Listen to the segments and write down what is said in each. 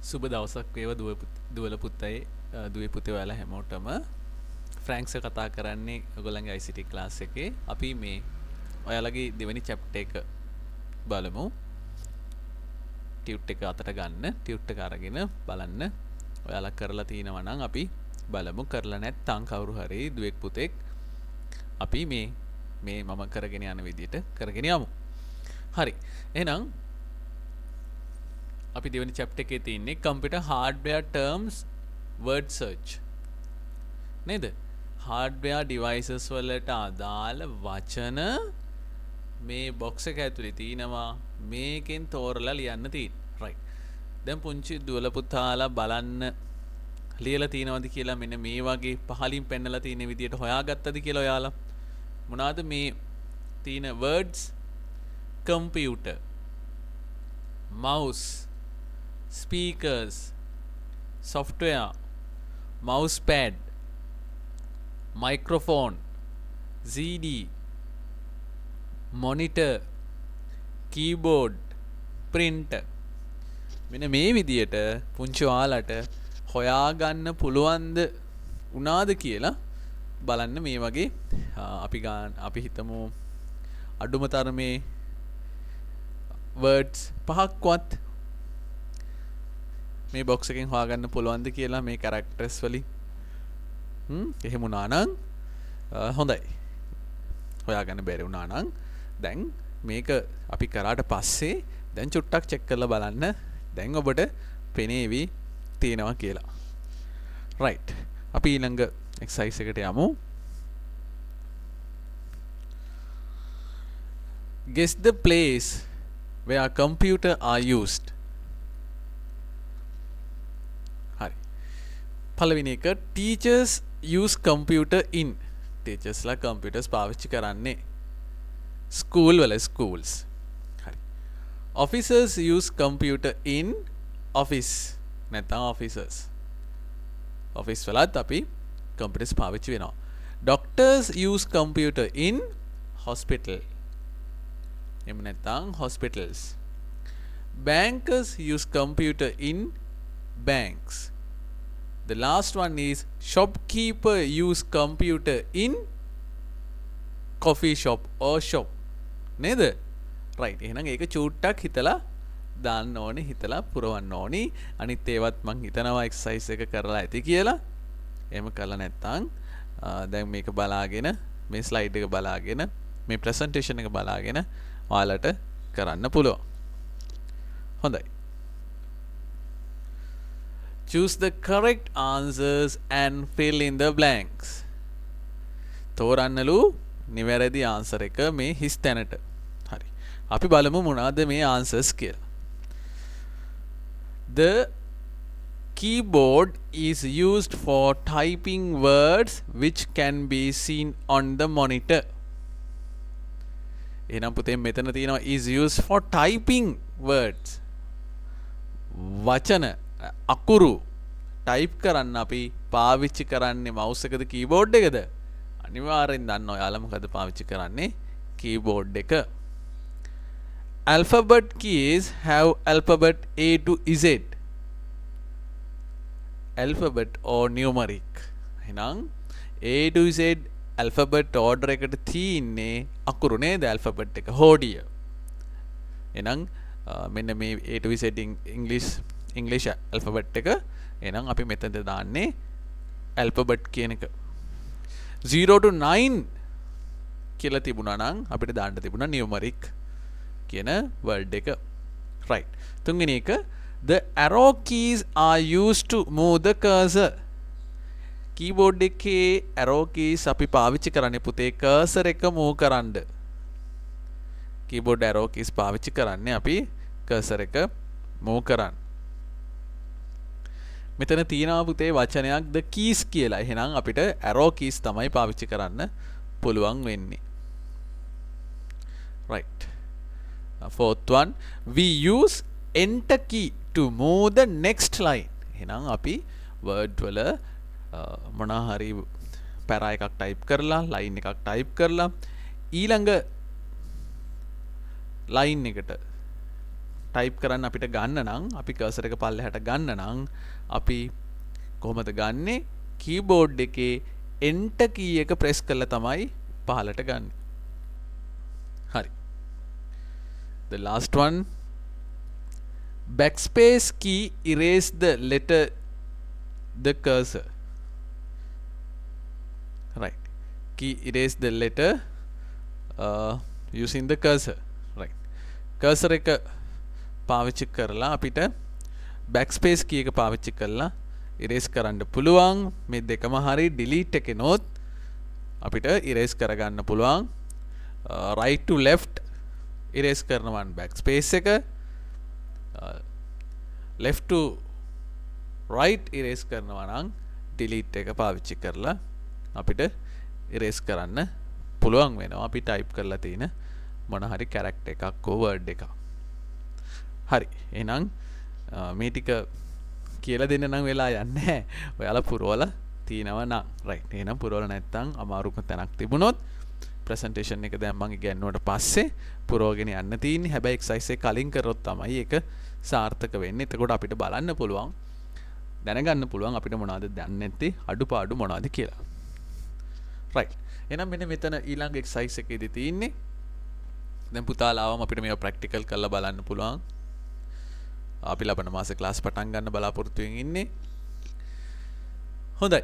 සුබ දවසක් වේවා දුවල පුත්තයි දුවේ පුතේ ඔයාලා හැමෝටම ෆ්‍රැන්ක්ස් කතා කරන්නේ ඔයගොල්ලන්ගේ ICT ක්ලාස් එකේ. අපි මේ ඔයාලගේ දෙවෙනි චැප්ටර් එක බලමු. ටියුට් එක අතට ගන්න. ටියුට් එක අරගෙන බලන්න. ඔයාලා කරලා තිනවා නම් අපි බලමු. කරලා නැත්නම් කවුරු හරි දුවෙක් පුතෙක් අපි මේ මම කරගෙන යන විදිහට කරගෙන යමු. හරි. එහෙනම් අපි දෙවෙනි චැප්ටර් එකේ තියෙන්නේ computer hardware terms word search නේද? hardware devices වලට අදාළ වචන මේ box එක ඇතුලේ තියෙනවා. මේකෙන් තෝරලා ලියන්න තියෙන්නේ. right. දැන් පුංචි දුවල පුතාලා බලන්න ලියලා තියෙනවද කියලා මෙන්න මේ වගේ පහලින් පෙන්නලා තියෙන විදියට හොයාගත්තද කියලා ඔයාලා. මොනවාද මේ තියෙන words? computer, mouse, speakers, software, mousepad, microphone, CD, monitor, keyboard, printer. මෙන්න මේ විදියට පුංචි ඔයාලට හොයාගන්න පුළුවන්ද උනාද කියලා බලන්න. මේ වගේ අපි හිතමු අඩුම තරමේ words පහක්වත් මේ box එකෙන් හොයාගන්න පුළුවන්ද කියලා මේ characters වලින්. එහෙම වුණා නම් හොඳයි. හොයාගන්න බැරි වුණා නම් දැන් මේක අපි කරාට පස්සේ දැන් චුට්ටක් check කරලා බලන්න. දැන් ඔබට පෙනේවි තියෙනවා කියලා. right. අපි ඊළඟ exercise එකට යමු. Guess the place where computer are used. hari පළවෙනි එක teachers use computer in. teachers ලා computers පාවිච්චි කරන්නේ school වල schools. hari officers use computer in office. නැත්නම් officers office වලත් අපි computers පාවිච්චි වෙනවා. doctors use computer in hospital. එහෙම නැත්නම් hospitals. bankers use computer in banks. the last one is shopkeeper use computer in coffee shop or shop. නේද? right. එහෙනම් ඒක චූට්ටක් හිතලා දාන්න ඕනේ, හිතලා පුරවන්න ඕනේ. අනිත් ඒවත් මං හිතනවා එක්සර්සයිස් එක කරලා ඇති කියලා. එහෙම කළා නැත්නම් දැන් මේක බලාගෙන මේ ස්ලයිඩ් එක බලාගෙන මේ ප්‍රසන්ටේෂන් එක බලාගෙන ඔයාලට කරන්න පුළුවන්. හොඳයි. Choose the correct answers and fill in the blanks. තෝරන්නලු නිවැරදි ආන්සර් එක මේ හිස් තැනට. හරි. අපි බලමු මොනවාද මේ answers කියලා. The keyboard is used for typing words which can be seen on the monitor. එහෙනම් පුතේ මෙතන තියෙනවා is used for typing words. වචන අකුරු type කරන්න අපි පාවිච්චි කරන්නේ mouse එකද keyboard එකද? අනිවාර්යෙන් දන්න ඔයාලා මොකද පාවිච්චි කරන්නේ? keyboard එක. Alphabet keys have alphabet A to Z. Alphabet or numeric. එහෙනම් A to Z alphabet order එකට තියෙන්නේ අකුරු නේද? alphabet එක හෝඩිය. එහෙනම් මෙන්න මේ A to Z English alphabet එක. එහෙනම් අපි මෙතනද දාන්නේ alphabet කියන එක. 0 to 9 කියලා තිබුණා නම් අපිට දාන්න තිබුණා numeric කියන word එක. right. තුන්වෙනි එක the arrow keys are used to move the cursor. keyboard එකේ arrow keys අපි පාවිච්චි කරන්නේ පුතේ cursor එක move කරන්න. keyboard arrow keys පාවිච්චි කරන්නේ අපි cursor එක move කරන්න. මෙතන තියෙනවා පුතේ වචනයක් the keys කියලා. එහෙනම් අපිට arrow keys තමයි පාවිච්චි කරන්න පුළුවන් වෙන්නේ. right. fourth one, we use enter key to move the next line. එහෙනම් අපි word වල මොනවා හරි පැරා එකක් type කරලා line එකක් type කරලා ඊළඟ line එකට ටයිප් කරන්න අපිට ගන්න නම් අපි කර්සර් එක පල්ලෙහාට ගන්න නම් අපි කොහොමද ගන්නෙ කීබෝඩ් එකේ enter key එක press කරලා තමයි පහලට ගන්න. හරි. The last one, backspace key erase the letter the cursor. Right. Key erase the letter using the cursor. Right. Cursor එක පාවිච්චි කරලා අපිට backspace key එක පාවිච්චි කරලා erase කරන්න පුළුවන්. මේ දෙකම හරි delete එකනොත් අපිට erase කරගන්න පුළුවන්. right to left erase කරනවා backspace එක, left to right erase කරනවා නම් delete එක පාවිච්චි කරලා අපිට erase කරන්න පුළුවන් වෙනවා. අපි type කරලා තියෙන මොන හරි character එකක් හෝ word එකක්. හරි. එහෙනම් මේ ටික කියලා දෙන්න නම් වෙලා යන්නේ නැහැ. ඔයාලා පුරවලා තියනවා නම්. right. එහෙනම් පුරවලා නැත්නම් අමාරුම තැනක් තිබුණොත් presentation එක දැන් මම ඉගෙනුවට පස්සේ පුරවගෙන යන්න තියෙන්නේ. හැබැයි exercise එක කලින් කරොත් තමයි ඒක සාර්ථක වෙන්නේ. එතකොට අපිට බලන්න පුළුවන්, දැනගන්න පුළුවන් අපිට මොනවද දන්නේ නැත්තේ, අඩුපාඩු මොනවද කියලා. right. එහෙනම් මෙන්න මෙතන ඊළඟ exercise එකේදී තියෙන්නේ. දැන් පුතාලා ආවම අපිට මේවා practical කරලා බලන්න පුළුවන්. අපි ලබන මාසේ ක්ලාස් පටන් ගන්න බලාපොරොත්තු වෙමින් ඉන්නේ. හොඳයි.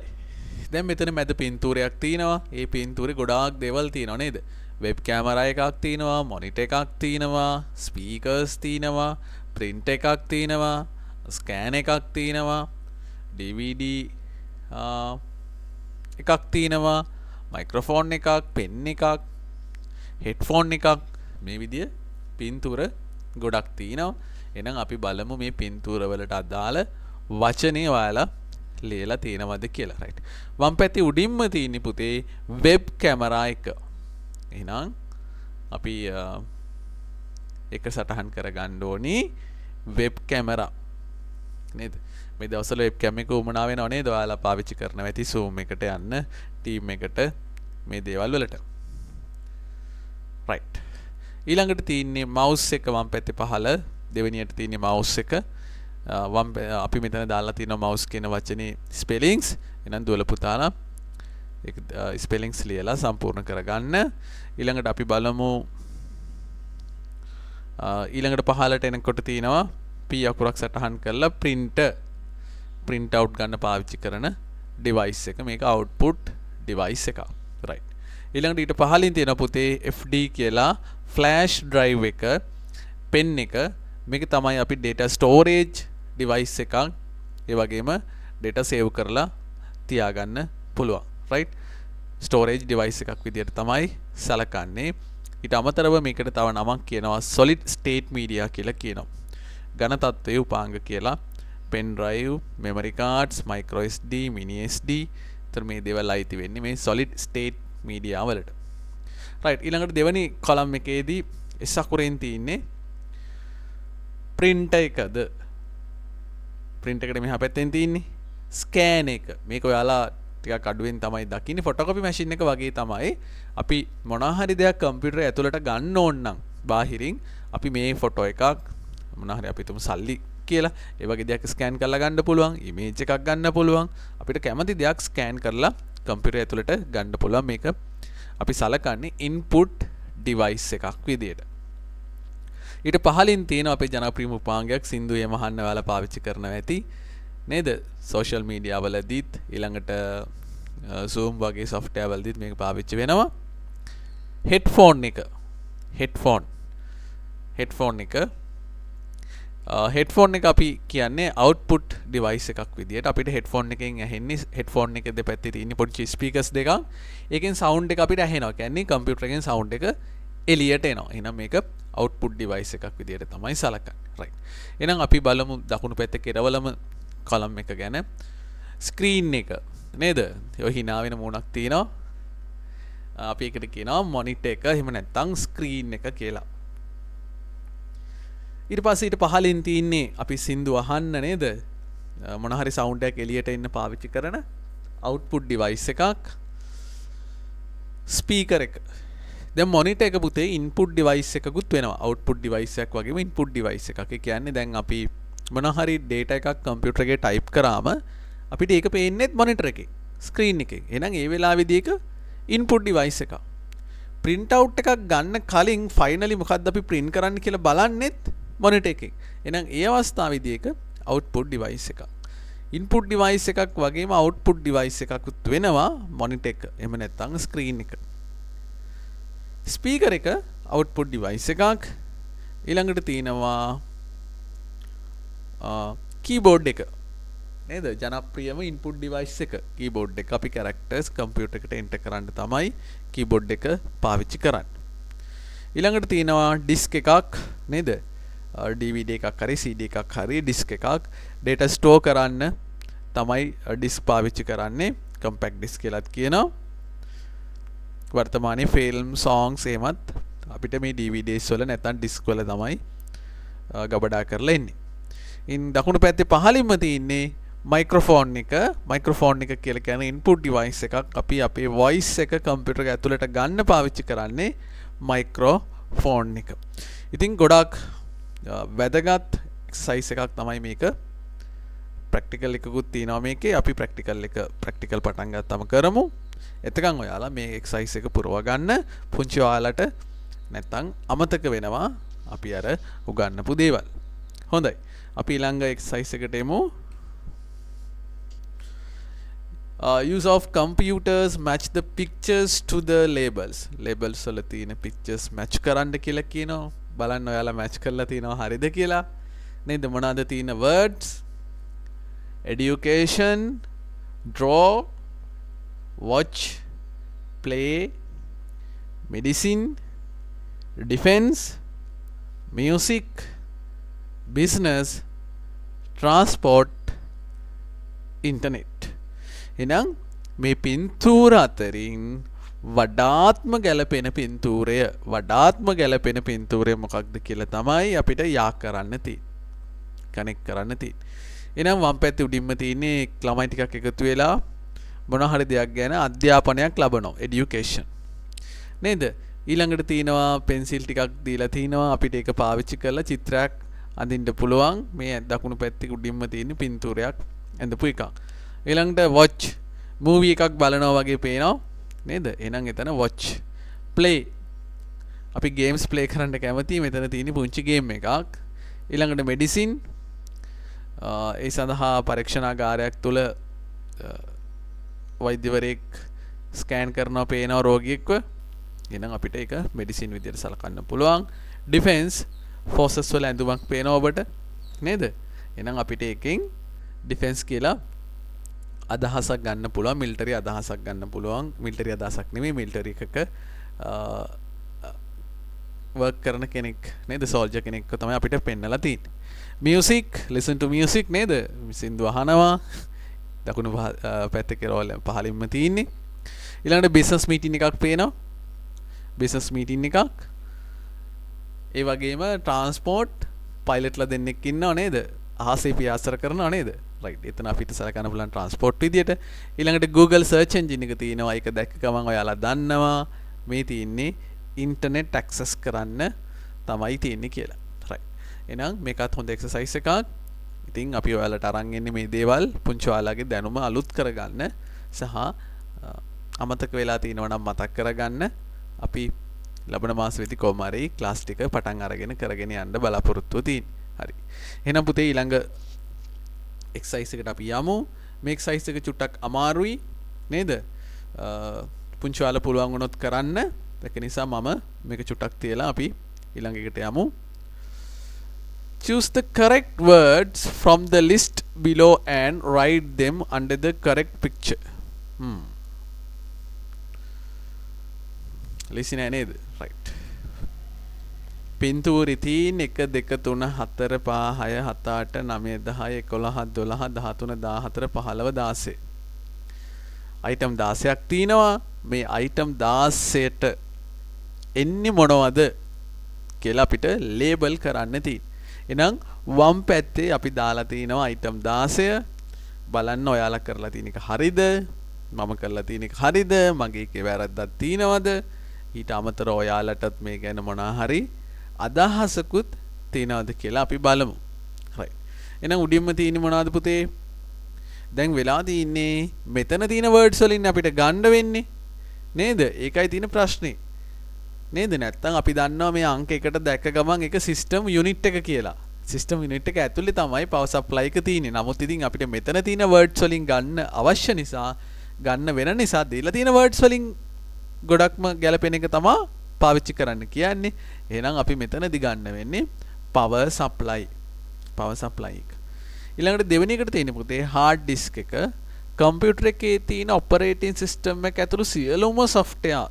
දැන් මෙතන මැද පින්තූරයක් තියෙනවා. ඒ පින්තූරේ ගොඩාක් දේවල් තියෙනවා නේද? වෙබ් කැමරා එකක් තියෙනවා, මොනිටර් එකක් තියෙනවා, ස්පීකර්ස් තියෙනවා, print එකක් තියෙනවා, ස්කෑන් එකක් තියෙනවා, DVD එකක් තියෙනවා, මයික්‍රොෆෝන් එකක්, පෙන් එකක්, හෙඩ්ෆෝන් එකක්, මේ විදිය පින්තූර ගොඩක් තියෙනවා. එහෙනම් අපි බලමු මේ පින්තූර වලට අදාළ වචනේ ඔයාලා ලියලා තියෙනවද කියලා. right. වම් පැත්තේ උඩින්ම තියෙන පුතේ වෙබ් කැමරා එක. එහෙනම් අපි එක සටහන් කරගන්න ඕනි වෙබ් කැමරා. නේද? මේ දවස්වල වෙබ් කැම් එක උමනා වෙනව නේද? ඔයාලා පාවිච්චි කරනවා ඇති Zoom එකට යන්න, Team එකට, මේ දේවල් වලට. right. ඊළඟට තියෙන්නේ mouse එක වම් පැත්තේ පහළ දෙවෙනියට තියෙන්නේ mouse එක. අපි මෙතන දාලා තියෙනවා mouse කියන වචනේ spellings. එහෙනම් දුවල පුතාලා ඒක spellings ලියලා සම්පූර්ණ කරගන්න. ඊළඟට අපි බලමු ඊළඟට පහළට එනකොට තියෙනවා P අකුරක් සටහන් කරලා print out ගන්න පාවිච්චි කරන device එක. මේක output device එක. right. ඊළඟට ඊට පහළින් තියෙන පුතේ FD කියලා flash drive එක, pen එක. මේක තමයි අපි data storage device එකක්. ඒ වගේම data save කරලා තියාගන්න පුළුවන්. right. storage device එකක් විදියට තමයි සලකන්නේ. ඊට අමතරව මේකට තව නමක් කියනවා solid state media කියලා කියනවා. ඝන තත්ත්වයේ උපාංග කියලා. pen drive, memory cards, micro SD, mini SD. ඒතර මේ දේවල් අයිති වෙන්නේ මේ solid state media වලට. right. ඊළඟට දෙවෙනි column එකේදී S අකුරෙන් තියෙන්නේ print එකද. print එකට මෙහා පැත්තෙන් තියෙන්නේ scan එක. මේක ඔයාලා ටිකක් අඩුවෙන් තමයි දකින්නේ. photocopy machine එක වගේ තමයි. අපි මොනවා හරි දෙයක් කම්පියුටර් ඇතුළට ගන්න ඕන නම් බාහිරින් අපි මේ ෆොටෝ එකක් මොනවා හරි අපි තුමු සල්ලි කියලා ඒ වගේ දෙයක් ස්කෑන් කරලා ගන්න පුළුවන්, ඉමේජ් එකක් ගන්න පුළුවන්. අපිට කැමති දෙයක් ස්කෑන් කරලා කම්පියුටර් ඇතුළට ගන්න පුළුවන්. මේක අපි සලකන්නේ input device එකක් විදියට. ඊට පහලින් තියෙන අපේ ජනප්‍රියම උපාංගයක් සින්දුවේ මහන්න ඔයාලා පාවිච්චි කරනවා ඇති නේද? social media වලදීත් ඊළඟට Zoom වගේ software වලදීත් මේක පාවිච්චි වෙනවා. headphone එක. headphone එක අපි කියන්නේ output device එකක් විදියට. අපිට headphone එකෙන් ඇහෙන්නේ headphone එකේ දෙපැත්තේ තියෙන පොඩි speakers දෙකක්. ඒකෙන් sound එක අපිට ඇහෙනවා. කියන්නේ computer එකෙන් sound එක එළියට එනවා. එහෙනම් මේක output device එකක් විදියට තමයි සලකන්නේ. right. එහෙනම් අපි බලමු දකුණු පැත්තේ කෙරවලම column එක ගැන. screen එක නේද? ඔය hina වෙන මූණක් තියෙනවා. අපි ඒකට කියනවා monitor එක. එහෙම නැත්නම් screen එක කියලා. ඊට පස්සේ ඊට පහලින් තියෙන්නේ අපි සින්දු අහන්න නේද? මොන හරි sound එකක් එළියට එන්න පාවිච්චි කරන output device එකක්. speaker එක. දැන් මොනිටර් එක පුතේ ඉන්පුට් ඩිවයිස් එකකුත් වෙනවා. අවුට්පුට් ඩිවයිස් එකක් වගේම ඉන්පුට් ඩිවයිස් එකක්. ඒ කියන්නේ දැන් අපි මොන හරි data එකක් කම්පියුටර් එකේ ටයිප් කරාම අපිට ඒක පේන්නේ මොනිටර් එකේ ස්ක්‍රීන් එකේ. එහෙනම් ඒ වෙලාවේදී ඒක ඉන්පුට් ඩිවයිස් එකක්. print out එකක් ගන්න කලින් ෆයිනලි මොකද්ද අපි print කරන්න කියලා බලන්නෙත් මොනිටර් එකෙන්. එහෙනම් ඒ අවස්ථාවේදී ඒක output device එකක්. input device එකක් වගේම output device එකකුත් වෙනවා මොනිටර් එක. එහෙම නැත්නම් screen එක. speaker එක output device එකක්. ඊළඟට තියෙනවා keyboard එක. නේද? ජනප්‍රියම input device එක keyboard එක. අපි characters computer එකට enter කරන්න තමයි keyboard එක පාවිච්චි කරන්නේ. ඊළඟට තියෙනවා disk එකක් නේද? DVD එකක් හරි CD එකක් හරි disk එකක් data store කරන්න තමයි disk පාවිච්චි කරන්නේ. compact disk කියලාත් කියනවා. වර්තමානයේ film songs එහෙමත් අපිට මේ DVDs වල නැත්නම් disk වල තමයි ගබඩා කරලා එන්නේ. ඉන් දකුණු පැත්තේ පහළින්ම තියෙන්නේ මයික්‍රොෆෝන් එක. මයික්‍රොෆෝන් එක කියලා කියන්නේ input device එකක්. අපි අපේ voice එක කම්පියුටර් එක ඇතුළට ගන්න පාවිච්චි කරන්නේ මයික්‍රොෆෝන් එක. ඉතින් ගොඩක් වැදගත් එක්සර්සයිස් එකක් තමයි මේක. ප්‍රැක්ටිකල් එකකුත් තියෙනවා මේකේ. අපි ප්‍රැක්ටිකල් පටන් ගත්තම කරමු. එතකන් ඔයාලා මේ එක්සර්සයිස් එක පුරව ගන්න. පුංචි ඔයාලට නැත්තම් අමතක වෙනවා අපි අර උගන්වපු දේවල්. හොඳයි. අපි ඊළඟ එක්සර්සයිස් එකට එමු. Use of computers match the pictures to the labels. Labels වල තියෙන pictures match කරන්න කියලා කියනවා. බලන්න ඔයාලා match කරලා තියෙනවා හරිද කියලා. නේද? මොනවාද තියෙන words? Education, draw, watch, play, medicine, defense, music, business, transport, internet. එහෙනම් මේ පින්තූර අතරින් වඩාත්ම ගැලපෙන පින්තූරය මොකක්ද කියලා තමයි අපිට යා කරන්න තියෙන්නේ. කනෙක්ට් කරන්න තියෙන්නේ. එහෙනම් වම් පැත්තේ උඩින්ම තියෙන්නේ ළමයි ටිකක් එකතු වෙලා මොන හරි දෙයක් ගැන අධ්‍යාපනයක් ලබනවා. education. නේද? ඊළඟට තියෙනවා පෙන්සිල් ටිකක් දීලා තිනවා අපිට ඒක පාවිච්චි කරලා චිත්‍රයක් අඳින්න පුළුවන්. මේ දකුණු පැත්තේ උඩින්ම තියෙන පින්තූරයක් ඇඳපු එකක්. ඊළඟට watch movie එකක් බලනවා වගේ පේනවා නේද? එහෙනම් එතන watch. play අපි games play කරන්න කැමතියි. මෙතන තියෙන පුංචි game එකක්. ඊළඟට medicine ඒ සඳහා පරීක්ෂණාගාරයක් තුල වෛද්‍යවරයෙක් ස්කෑන් කරනවා පේනවා රෝගියෙක්ව. එහෙනම් අපිට ඒක මෙඩිසින් විදියට සලකන්න පුළුවන්. ඩිෆෙන්ස් ෆෝසස් වල ඇඳුමක් පේනවා ඔබට නේද? එහෙනම් අපිට එකෙන් ඩිෆෙන්ස් කියලා අදහසක් ගන්න පුළුවන්. මිලිටරි අදහසක් ගන්න පුළුවන්. මිලිටරි අදහසක් නෙමෙයි මිලිටරි එකක වර්ක් කරන කෙනෙක් නේද? සෝල්ජර් කෙනෙක්ව තමයි අපිට පෙන්නලා තියෙන්නේ. මියුසික් listen to music නේද? සින්දු අහනවා. දකුණු පැත්තේ කෙරවල පහළින්ම තියෙන්නේ. ඊළඟට බිස්නස් මීටින් එකක් පේනවා. බිස්නස් මීටින් එකක්. ඒ වගේම ට්‍රාන්ස්පෝර්ට් පයිලට්ලා දෙන්නෙක් ඉන්නව නේද? අහසේ පියාසර කරනවා නේද? රයිට්. එතන අපිට සලකන්න පුළුවන් ට්‍රාන්ස්පෝර්ට් විදියට. ඊළඟට Google search engine එක තියෙනවා. ඒක දැක්ක ගමන් ඔයාලා දන්නවා මේ තියෙන්නේ ඉන්ටර්නෙට් ඇක්සස් කරන්න තමයි තියෙන්නේ කියලා. රයිට්. එහෙනම් මේකත් හොඳ එක්සර්සයිස් එකක්. ඉතින් අපි ඔයාලට අරන් එන්නේ මේ දේවල් පුංචි ඔයාලගේ දැනුම අලුත් කරගන්න සහ අමතක වෙලා තියෙනවා නම් මතක් කරගන්න අපි ලබන මාසෙදී කොහොම හරි ක්ලාස් ටික පටන් අරගෙන කරගෙන යන්න බලාපොරොත්තු තියෙන්නේ. හරි. එහෙනම් පුතේ ඊළඟ එක්සර්සයිස් එකට අපි යමු. මේ එක්සර්සයිස් එක චුට්ටක් අමාරුයි නේද? පුංචි ඔයාලා පුළුවන් වුණොත් කරන්න. ඒක නිසා මම මේක චුට්ටක් තියලා අපි ඊළඟ එකට යමු. Choose the correct words from the list below and write them under the correct picture. Listen නේද? right. පින්තූරි තියෙන 1 2 3 4 5 6 7 8 9 10 11 12 13 14 15 16. item 16ක් තියෙනවා. මේ item 16ට එන්නේ මොනවද කියලා අපිට ලේබල් කරන්න තියෙනවා. එහෙනම් වම් පැත්තේ අපි දාලා තිනවා item 16. බලන්න ඔයාලා කරලා තියෙන එක හරිද? මම කරලා තියෙන එක හරිද? මගේ එකේ වැරද්දක් තියෙනවද? ඊට අමතරව ඔයාලටත් මේ ගැන මොනවා හරි අදහසකුත් තියනවද කියලා අපි බලමු. right. එහෙනම් උඩින්ම තියෙන්නේ මොනවද පුතේ? දැන් වෙලා තින්නේ මෙතන තියෙන words වලින් අපිට ගන්න වෙන්නේ නේද? ඒකයි තියෙන ප්‍රශ්නේ. නේද? නැත්තම් අපි දන්නවා මේ අංක එකට දැක්ක ගමන් ඒක system unit එක කියලා. system unit එක ඇතුලේ තමයි power supply එක තියෙන්නේ. නමුත් ඉතින් අපිට මෙතන තියෙන words වලින් ගන්න අවශ්‍ය නිසා ගන්න වෙන නිසා දීලා තියෙන words වලින් ගොඩක්ම ගැලපෙන එක තමයි පාවිච්චි කරන්න කියන්නේ. එහෙනම් අපි මෙතනදී ගන්න වෙන්නේ power supply. power supply එක. ඊළඟට දෙවෙනි එකට තියෙන පුතේ hard disk එක. කම්පියුටර් එකේ තියෙන operating system එක ඇතුළු සියලුම software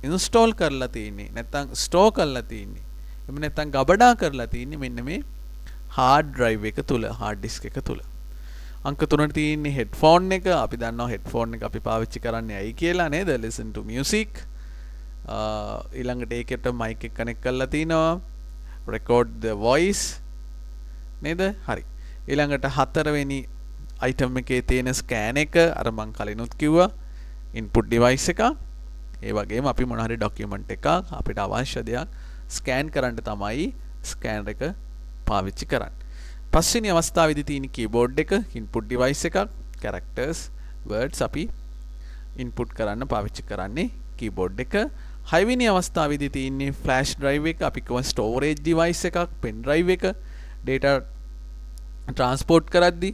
install කරලා තියෙන්නේ. නැත්නම් store කරලා තියෙන්නේ. එහෙම නැත්නම් ගබඩා කරලා තියෙන්නේ මෙන්න මේ hard drive එක තුල, hard disk එක තුල. අංක 3 තියෙන්නේ headphone එක. අපි දන්නවා headphone එක අපි පාවිච්චි කරන්නේ ඇයි කියලා නේද? listen to music. ඊළඟට ඒකට mic එක connect කරලා තිනවා. record the voice නේද? හරි. ඊළඟට 4 වෙනි item එකේ තියෙන scan එක අර මං කලිනුත් කිව්වා input device එක. ඒ වගේම අපි මොන හරි document එකක් අපිට අවශ්‍ය දෙයක් scan කරන්න තමයි scanner එක පාවිච්චි කරන්නේ. පස්වෙනි අවස්ථාවේදී තියෙන keyboard එක input device එකක්, characters words අපි input කරන්න පාවිච්චි කරන්නේ keyboard එක. 6 වෙනි අවස්ථාවේදී තියෙන්නේ flash drive එක, අපි කියව storage device එකක්, pen drive එක, data transport කරද්දී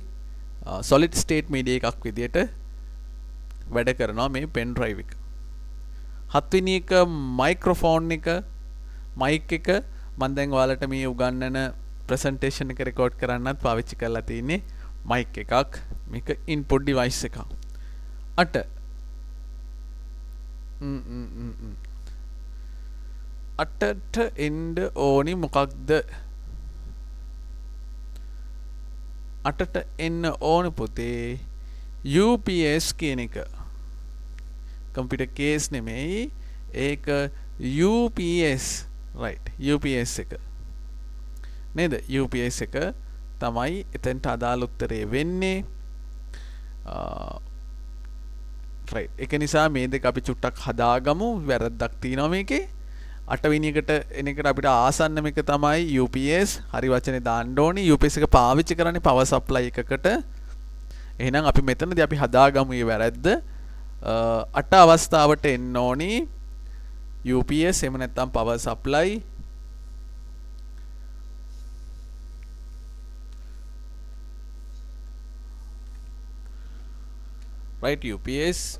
solid state media එකක් විදියට වැඩ කරනවා මේ pen drive එක. 7 වෙනි එක microphone එක, mic එක මම දැන් ඔයාලට මේ උගන්වන presentation එක record කරන්නත් පාවිච්චි කරලා තියෙන්නේ mic එකක්. මේක input device එකක්. 8 අටට එන්න ඕනි මොකක්ද? 8ට එන්න ඕන පුතේ UPS කියන එක. computer case නෙමෙයි ඒක UPS. right. UPS එක නේද? UPS එක තමයි එතනට අදාළ උත්තරේ වෙන්නේ. right. ඒක නිසා මේ දෙක අපි චුට්ටක් හදාගමු. වැරද්දක් තියෙනවා මේකේ. 8 වෙනි එකට එන එකට අපිට ආසන්නම එක තමයි UPS. හරි වචනේ දාන්න ඕනේ. UPS එක පාවිච්චි කරන්නේ power supply එකකට. එහෙනම් අපි මෙතනදී අපි හදාගමු මේ වැරද්ද. 8 අවස්ථාවට එන්න ඕනි UPS එහෙම නැත්නම් power supply. right. UPS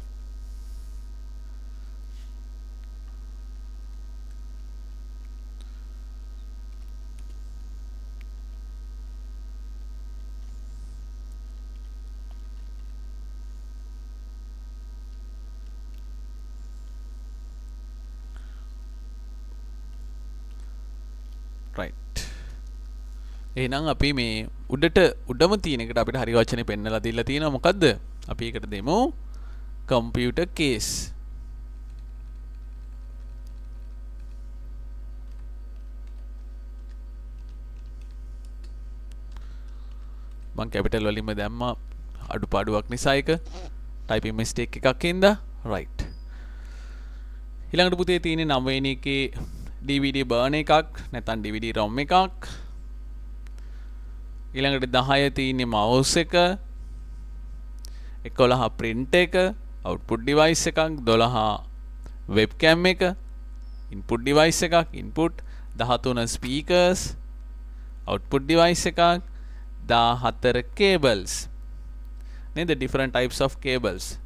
right. එහෙනම් අපි මේ උඩම තියෙන එකට අපිට හරි වචනේ පෙන්නලා දීලා තියෙනවා. මොකද්ද? අපි ඒකට දෙමු computer case. මම capital වලින්ම දැම්මා අඩුපාඩුවක් නිසා එක typing mistake එකක් හින්දා. right. ඊළඟට පුතේ තියෙන්නේ 9 වෙනි එකේ DVD burn එකක් නැත්නම් DVD ROM එකක්. ඊළඟට 10 තියෙන්නේ mouse එක, 11 print එක, output device එකක්, 12 webcam එක, input device එකක්, input, 13 speakers, output device එකක්, 14 cables. නේද? different types of cables.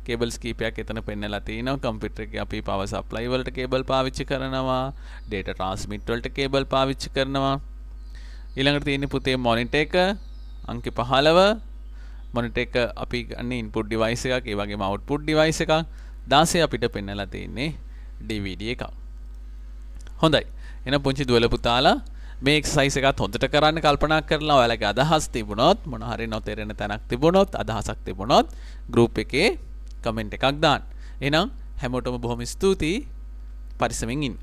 cables කීපයක් එතන පෙන්නලා තිනවා. computer එකේ අපි power supply වලට cable පාවිච්චි කරනවා, data transmit වලට cable පාවිච්චි කරනවා. ඊළඟට තියෙන්නේ පුතේ monitor එක අංක 15. monitor එක අපි ගන්න input device එකක්, ඒ වගේම output device එකක්. 16 අපිට පෙන්නලා තියෙන්නේ DVD එකක්. හොඳයි. එහෙනම් පුංචි දුවල පුතාලා මේ එක්සර්සයිස් එකත් හොඳට කරන්න කල්පනා කරලා ඔයාලගේ අදහස් තිබුණොත් මොන හරි නොතේරෙන තැනක් තිබුණොත් අදහසක් තිබුණොත් group එකේ කමෙන්ට් එකක් දාන්න. එහෙනම් හැමෝටම බොහොම ස්තුතියි. පරිස්සමින් ඉන්න.